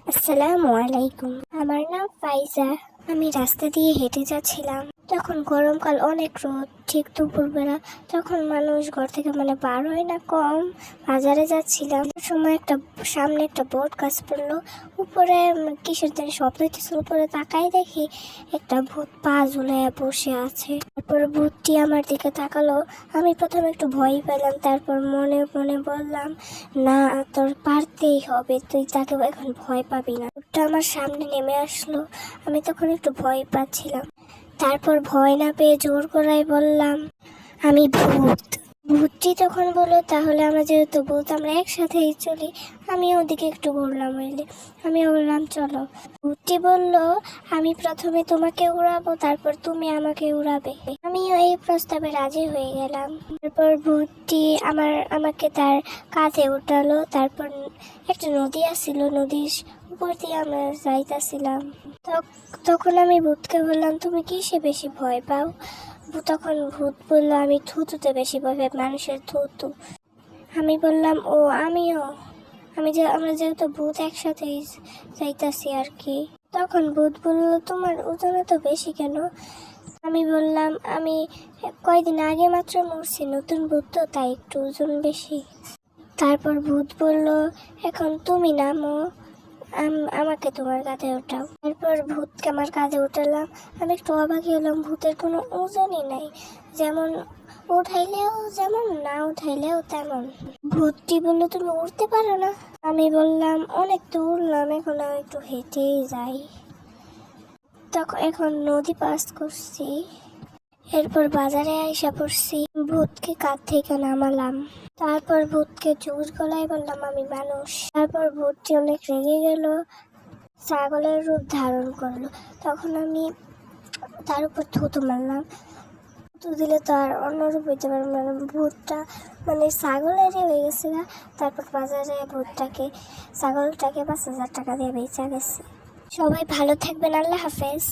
আসসালামু আলাইকুম। আমার নাম ফাইজা। আমি রাস্তা দিয়ে হেঁটে যাচ্ছিলাম। তখন গরমকাল, অনেক রোদ, ঠিক দুপুরবেলা। তখন মানুষ ঘর থেকে বার হয় না কম। বাজারে যাচ্ছিলাম, সময় সামনে একটা বট গাছ পড়লো। উপরে কিসের যেন শব্দ হইতেছিল। উপরে তাকাই দেখি একটা ভূত পা ঝুলাইয়া বসে আছে। তারপর ভূতটি আমার দিকে তাকালো। আমি প্রথমে একটু ভয় পেলাম, তারপর মনে মনে বললাম, না, তোর পারতেই হবে, তুই তাকে এখন ভয় পাবি না। ভূতটা আমার সামনে নেমে আসলো। আমি তখন একটু ভয় পাচ্ছিলাম। তারপর ভয় না পেয়ে জোর করাই বললাম, আমি ভূত। ভূতটি তখন বললো, তাহলে আমরা যেহেতু ভূত, আমরা একসাথেই চলি। আমি ওদিকে একটু ঘুরলাম, আমি বললাম চলো। ভূতটি বলল, আমি প্রথমে তোমাকে উড়াবো, তারপর তুমি আমাকে উড়াবে। আমিও এই প্রস্তাবে রাজি হয়ে গেলাম। তারপর ভূতটি আমাকে তার কাঁধে উঠালো। তারপর একটা নদী আসছিল, নদীর উপর দিয়ে আমরা যাইতাছিলাম। তখন আমি ভূতকে বললাম, তুমি কিসে বেশি ভয় পাও? তখন ভূত বলল, আমি থুতুতে বেশি ভয় পাই, মানুষের থুতু। আমি বললাম, ও আমিও। আমরা যেহেতু ভূত একসাথেই যাইতাছি আর কি। তখন ভূত বলল, তোমার ওজন তো বেশি কেন? আমি বললাম, আমি কয়দিন আগে মাত্র মরছি, নতুন ভূত তো, তাই একটু ওজন বেশি। তারপর ভূত বলল, এখন তুমি নামো, আমাকে তোমার কাঁধে ওঠাও। এরপর ভূতকে আমার কাঁধে উঠালাম। আমি একটু অবাক হলাম, ভূতের কোনো ওজনই নাই, যেমন উঠাইলেও যেমন, না উঠাইলেও তেমন। ভূতটি বলল, তুমি উঠতে পারো না? আমি বললাম, অনেক তো উঠলাম, এখন আর একটু হেঁটেই যাই। এখন নদী পাস করছি। এরপর বাজারে আইসা পড়ছি। ভূতকে কাঁধ থেকে নামালাম। তারপর ভূতকে জোর গলায় বললাম, আমি মানুষ। তারপর ভূতটি অনেক রেগে গেল, ছাগলের রূপ ধারণ করলো। তখন আমি তার উপর থুতু মারলাম। থুতু দিলে তো আর অন্য রূপ হইতে পারবে না, ভূতটা ছাগলের হয়ে গেছে না। তারপর বাজারে ছাগলটাকে 5,000 টাকা দিয়ে বেচা গেছে। সবাই ভালো থাকবেন, আল্লাহ হাফেজ।